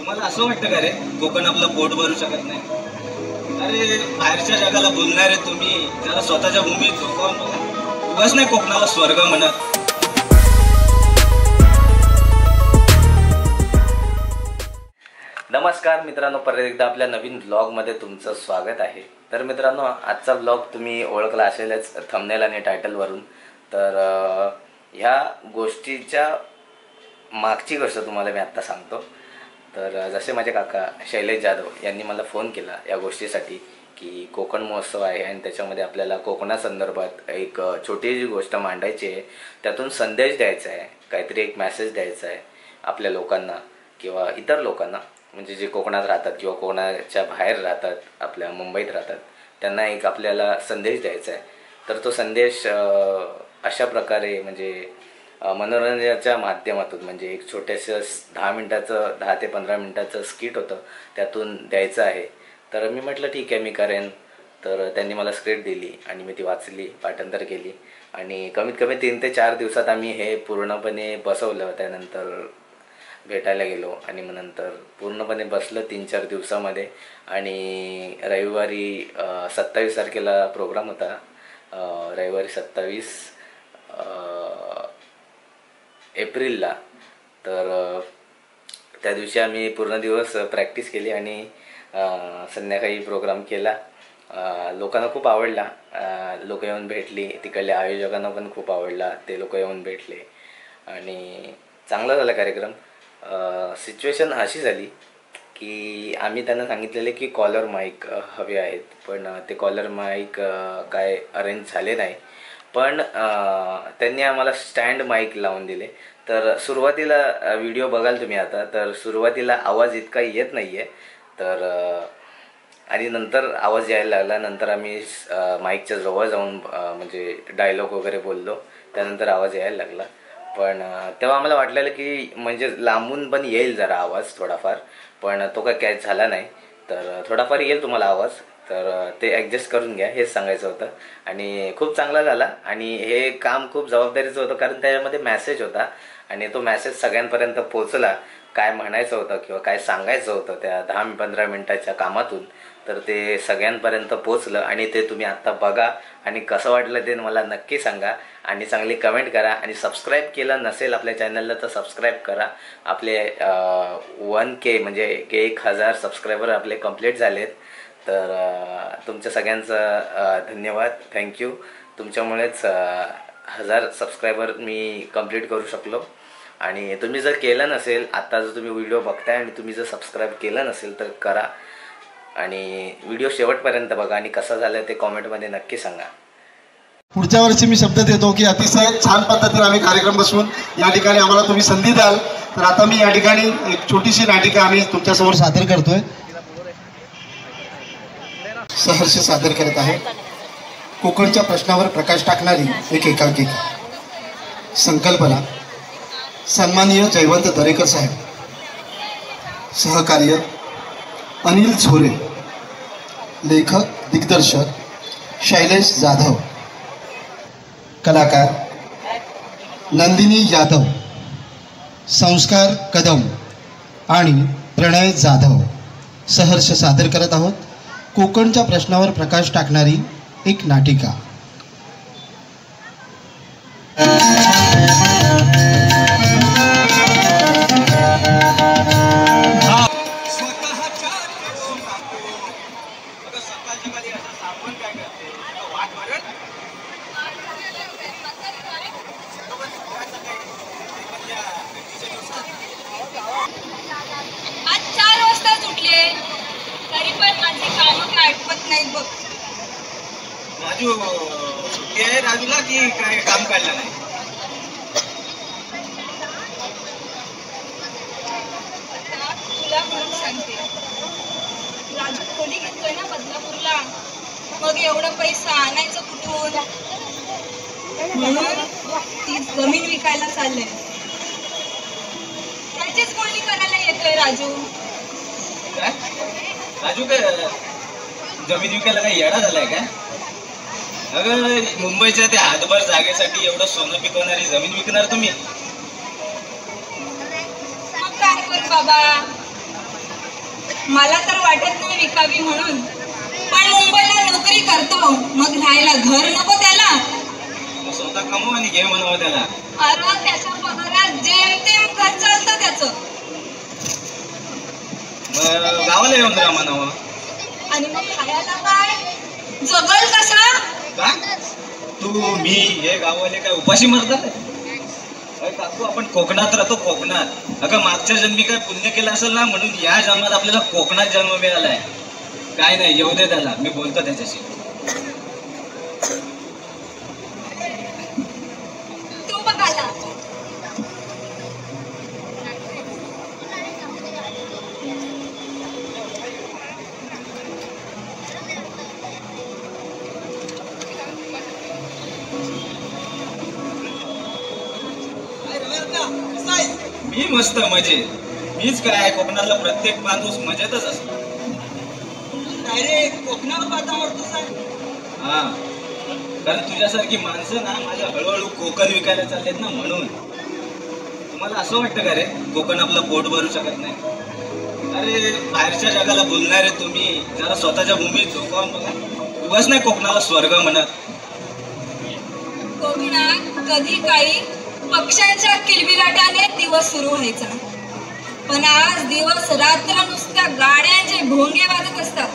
तुम्हाला असं वाटतं का रे कोकण आपलं पोट भरू शकत नाही? अरे बाहेरच्या जगाला बोलणारे तुम्ही जरा स्वतःच्या भूमीत झोकावून बघा. उगाच नाही कोकणाला स्वर्ग म्हणत. नमस्कार मित्रांनो, परत एकदा आपल्या नवीन ब्लॉगमध्ये तुमचं स्वागत आहे. तर मित्रांनो, आजचा ब्लॉग तुम्ही ओळखला असेलच थंबनेल आणि टायटलवरून. तर ह्या गोष्टीच्या मागची गोष्ट तुम्हाला मी आत्ता सांगतो. तर जसे माझे काका शैलेश जाधव यांनी मला फोन केला या गोष्टीसाठी की कोकण महोत्सव आहे आणि त्याच्यामध्ये आपल्याला कोकणासंदर्भात एक छोटीशी गोष्ट मांडायची आहे, त्यातून संदेश द्यायचा आहे, काहीतरी एक मेसेज द्यायचा आहे आपल्या लोकांना किंवा इतर लोकांना, म्हणजे जे कोकणात राहतात किंवा कोकणाच्या बाहेर राहतात, आपल्या मुंबईत राहतात, त्यांना एक आपल्याला संदेश द्यायचा आहे. तर तो संदेश अशा प्रकारे म्हणजे मनोरंजनाच्या माध्यमातून, म्हणजे एक छोटंसं 10 ते 15 मिनटाचं स्किट होतं, त्यातून द्यायचं आहे. तर मी म्हटलं ठीक आहे, मी करेन. तर त्यांनी मला स्क्रिप्ट दिली आणि मी ती वाचली, पाठांतर केली आणि कमीत कमी 3 ते 4 दिवसात आम्ही हे पूर्णपणे बसवलं. त्यानंतर भेटायला गेलो आणि मग नंतर पूर्णपणे बसलं 3-4 दिवसामध्ये. आणि रविवारी 27 तारखेला प्रोग्राम होता, रविवारी 27 एप्रिलला. तर त्या दिवशी आम्ही पूर्ण दिवस प्रॅक्टिस केली आणि संध्याकाळी प्रोग्राम केला. लोकांना खूप आवडला, लोक येऊन भेटली, तिकडल्या आयोजकांना पण खूप आवडला, ते लोक येऊन भेटले आणि चांगला झाला कार्यक्रम. सिच्युएशन अशी झाली की आम्ही त्यांना सांगितलेले की कॉलर माईक हवे आहेत, पण ते कॉलर माईक काय अरेंज झाले नाही. पण त्यांनी आम्हाला स्टँड माईक लावून दिले. तर सुरुवातीला व्हिडिओ बघाल तुम्ही आता, तर सुरुवातीला आवाज इतका येत नाही आहे. तर आणि नंतर आवाज यायला लागला. नंतर आम्ही माईकच्या जवळ जाऊन म्हणजे डायलॉग वगैरे बोललो, त्यानंतर आवाज यायला लागला. पण तेव्हा आम्हाला वाटलेलं की म्हणजे लांबून पण येईल जरा आवाज थोडाफार, पण तो काय कॅच झाला नाही. तर थोडाफार येईल तुम्हाला आवाज, तर ते ॲडजस्ट करून घ्या, हेच सांगायचं होतं. आणि खूप चांगला झाला आणि हे काम खूप जबाबदारीचं होतं, कारण त्याच्यामध्ये मेसेज होता आणि तो मेसेज सगळ्यांपर्यंत पोचला. काय म्हणायचं होतं किंवा काय सांगायचं होतं त्या 10-15 मिनटाच्या कामातून, तर ते सगळ्यांपर्यंत पोचलं. आणि ते तुम्ही आत्ता बघा आणि कसं वाटलं ते मला नक्की सांगा आणि चांगली कमेंट करा. आणि सबस्क्राईब केलं नसेल आपल्या चॅनलला तर सबस्क्राईब करा. आपले 1K म्हणजे 1000 सबस्क्रायबर आपले कंप्लीट झालेत. तर तुमच्या सगळ्यांचं धन्यवाद, थँक्यू. तुमच्यामुळेच 1000 सबस्क्रायबर मी कंप्लीट करू शकलो. आणि तुम्ही जर केलं नसेल, आता जर तुम्ही व्हिडिओ बघताय आणि तुम्ही जर सबस्क्राईब केलं नसेल तर करा आणि व्हिडिओ शेवटपर्यंत बघा आणि कसं झालं ते कॉमेंटमध्ये नक्की सांगा. पुढच्या वर्षी मी शब्द देतो की अतिशय छान पद्धतीने आम्ही कार्यक्रम बसवून या ठिकाणी आम्हाला तुम्ही संधी द्याल. तर आता मी या ठिकाणी एक छोटीशी नाटिका आम्ही तुमच्यासमोर सादर करतोय, सहर्ष सादर करत आहे. कोकणच्या प्रश्नावर प्रकाश टाकणारी एक एकांकिका. संकल्पना सन्माननीय जयवंत दरेकर साहेब, सहकार्य अनिल झोरे, लेखक दिग्दर्शक शैलेश जाधव, कलाकार नंदिनी यादव, संस्कार कदम आणि प्रणय जाधव. सहर्ष सादर करत आहोत कोकणच्या प्रश्नावर प्रकाश टाकणारी एक नाटिका. आज 4 वाजताच उठले, तरी पण माझे काम काय आठवत नाहीत बघ. राजू सुट्टी आहे राजूला की काय काम काढलं नाही? तुला म्हणून सांगते, राजू खोली घेतोय ना बदलापूरला, मग एवढा पैसा आणायचं कुठून? म्हणून ती जमीन विकायला चाललंय. त्याचीच बोलणी करायला येतोय राजू. काय राजू काय जमीन विकायला काय येडा झालाय काय? अगं मुंबईच्या त्या हातभर जागेसाठी एवढं सोनं पिकवणारी जमीन विकणार तुम्ही? मग काय कर बाबा, मला तर वाटत नाही विकावी म्हणून, पण मुंबईला नोकरी करतो मग राहायला घर नको त्याला? स्वतः कमव आणि घे म्हणावं त्याला. अरे त्याच्या पगारात जेमतेम घर चालतं त्याचं. मग गावाला येऊन राहा म्हणावं. आणि मग खायला काय? जगल कसा? का तू मी हे गाववाले काय उपाशी मरतात? काकू आपण कोकणात राहतो, कोकणात. अगं मागच्या जन्मी काय पुण्य केलं असेल ना, म्हणून या जन्मात आपल्याला कोकणात जन्म मिळालाय. काय नाही, येऊ दे त्याला, मी बोलतो त्याच्याशी. तू बघाला मी मस्त मजेत. मीच काय, कोकणातला प्रत्येक माणूस मजेतच असतो. कोकणात वातावरण हा, कारण तुझ्यासारखी माणसं ना माझ्या हळूहळू कोकण विकायला चाललेत ना, म्हणून. तुम्हाला असं वाटतं का रे कोकण आपलं पोट भरू शकत नाही? अरे बाहेरच्या जगाला बोलणारे तुम्ही जरा स्वतःच्या भूमीत झोकावून बघा. उगाच नाही कोकणाला स्वर्ग म्हणत. कोकणात कधी काही पक्ष्यांच्या किलबिलाटाने दिवस सुरू व्हायचा, पण आज दिवस रात्र नुसत्या गाड्यांचे भोंगे वाजत असतात.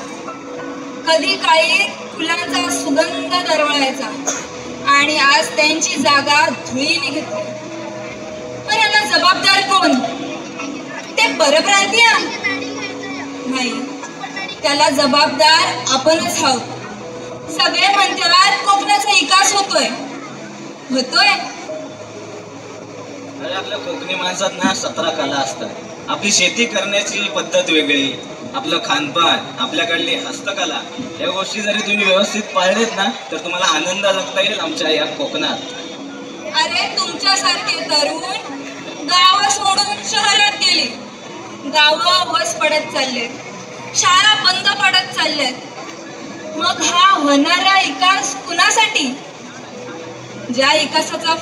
कधी काही फुलांचा सुगंध दरवळायचा आणि आज त्यांची जागा धुळीने घेतली. पण याला जबाबदार कोण? ते परप्रांतीय नाही, त्याला जबाबदार आपणच आहोत. सगळे म्हणतात कोकणाचा विकास होतोय. अरे आपल्या कोकणी माणसात ना 17 कला असतात. आपली शेती करण्याची पद्धत वेगळी, आपलं खानपान, आपल्याकडली हस्तकला, या गोष्टी जरी तुम्ही व्यवस्थित पाळलेत ना तर तुम्हाला आनंद जगता येईल आमच्या या कोकणात. अरे तुमच्यासारखे तरुण गाव सोडून शहरात गेली. गावं वस पडत चाललेत, शाळा बंद पडत चालल्यात. मग हा होणारा विकास कुणासाठी? ज्या विकासाचा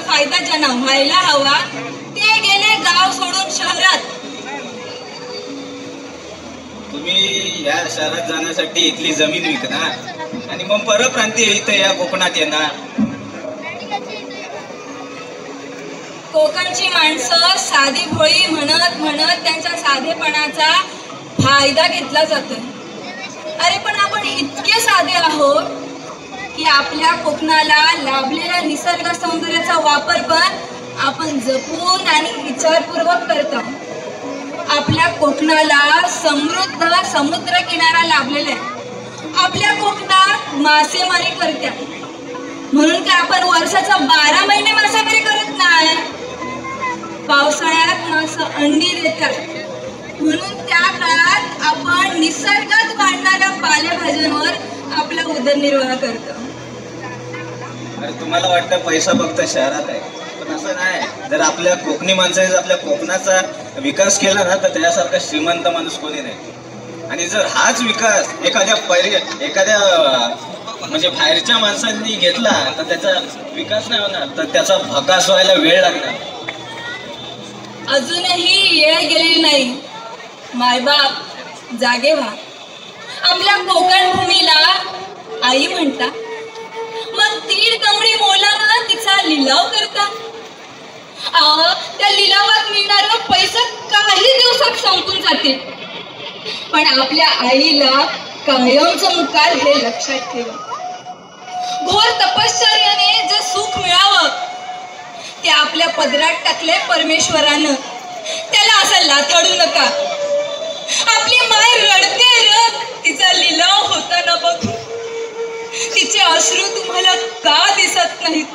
फायदा ज्यांना व्हायला हवा ते गेले गाव सोडून शहरात. तुम्ही या शहरात जाण्यासाठी इथली जमीन विकणार आणि मग परप्रांतीय इथं या कोकणात येणार. कोकणची माणसं साधी भोळी म्हणत त्यांच्या साधेपणाचा फायदा घेतला जातोय. अरे पण आपण इतके साधे आहोत की आपल्या कोकणाला लाभलेल्या निसर्ग सौंदर्याचा वापर पण आपण जपून आणि विचारपूर्वक करतो. आपल्या कोकणाला समृद्ध समुद्र किनारा लाभलेला आहे. आपल्या कोकणात मासेमारी करतात, म्हणून काय आपण वर्षाचा 12 महिने मासेमारी करत नाही. पावसाळ्यात मासे अंडी देतात, म्हणून त्या काळात आपण निसर्गात वाढणाऱ्या पालेभाज्यांवर आपला उदरनिर्वाह करतो. अरे तुम्हाला वाटतं पैसा फक्त शहरात आहे, पण असं नाही. जर आपल्या कोकणी माणसाने आपल्या कोकणाचा विकास केला ना तर त्याच्यासारखा श्रीमंत माणूस कोणी नाही. आणि जर हाच विकास एखाद्या म्हणजे बाहेरच्या माणसांनी घेतला तर त्याचा विकास नाही होणार, तर त्याचा भकास व्हायला वेळ लागणार. अजूनही वेळ गेलेली नाही. मायबाप जागे व्हा. आपल्या कोकण भूमीला आई म्हणता, मग तीड कमळी मोलानं तिचा लिलाव करता. त्या लिलावात मिळणारा पैसा काही दिवसात संपून जाते, पण आपल्या आईला कायमचं मुकाल हे लक्षात ठेवा. घोर तपश्चर्याने जे सुख मिळावं ते आपल्या पदरात टाकले परमेश्वरानं. त्याला असं लाथाडू नका. आपली माय रडते तिचा लिलाव होताना बघू. तिचे अश्रू तुम्हाला का दिसत नाहीत?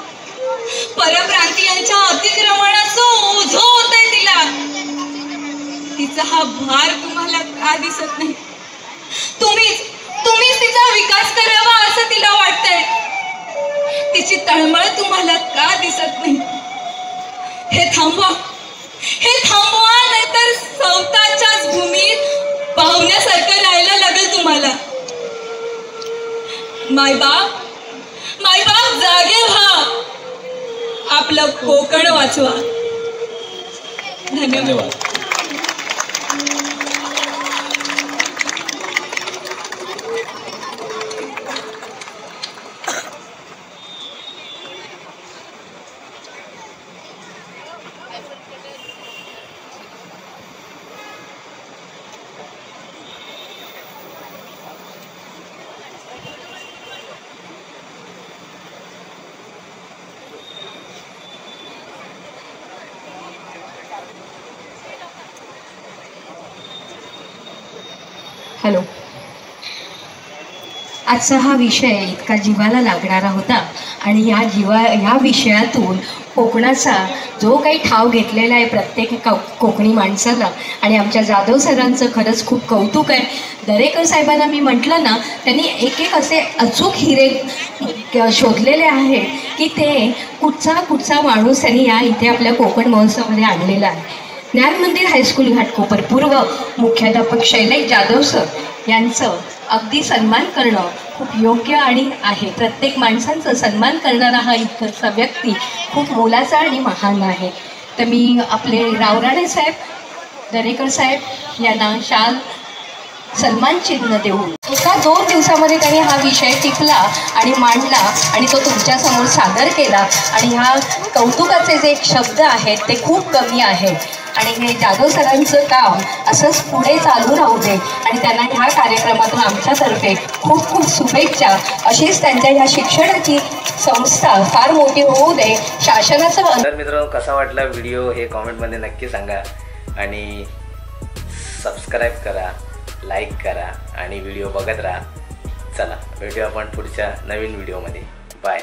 परप्रांतीयांच्या अतिक्रमणाचं ओझं होतंय तिला. तिचा हा भार तुम्हाला का दिसत नाही? तुम्हीच तिचा विकास करावा असं तिला वाटतंय. तिची तळमळ तुम्हाला का दिसत नाही? हे थांबवा, नाहीतर स्वतःच्याच भूमीत पाहुण्यासारखं राहायला लागेल तुम्हाला. मायबाप जागे व्हा. आपलं कोकण वाचवा. धन्यवाद. हॅलो. आजचा हा विषय इतका जीवाला लागणारा होता आणि ह्या विषयातून कोकणाचा जो काही ठाव घेतलेला आहे प्रत्येक कोकणी माणसाला, आणि आमच्या जाधव सरांचं खरंच खूप कौतुक आहे. दरेकर साहेबांना मी म्हटलं ना, त्यांनी एक एक असे अचूक हिरे शोधलेले आहेत की ते कुठचा माणूस त्यांनी इथे आपल्या कोकण महोत्सवामध्ये आणलेला आहे. ज्ञान मंदिर हायस्कूल घाटकोपर पूर्व मुख्याध्यापक शैलेश जाधव सर यांचं अगदी सन्मान करणं खूप योग्य आणि आहे. प्रत्येक माणसांचं सन्मान करणारा हा इतरचा व्यक्ती खूप मोलाचा आणि महान आहे. तर मी आपले रावराणे साहेब, दरेकर साहेब यांना शाल सन्मान चिन्ह देऊन 1-2 दिवसामध्ये त्यांनी हा विषय टिपला आणि मांडला आणि तो तुमच्यासमोर सादर केला. आणि ह्या कौतुकाचे जे शब्द आहेत ते खूप कमी आहेत आणि हे जाधव सरांचं काम असंच पुढे चालू राहू दे आणि त्यांना ह्या कार्यक्रमातून आमच्यातर्फे खूप खूप शुभेच्छा. अशीच त्यांच्या ह्या शिक्षणाची संस्था फार मोठी होऊ दे. शासनाचं. तर मित्रांनो, कसा वाटला व्हिडिओ हे कॉमेंटमध्ये नक्की सांगा आणि सबस्क्राईब करा, लाईक करा आणि व्हिडिओ बघत राहा. चला भेटूया आपण पुढच्या नवीन व्हिडिओमध्ये. बाय.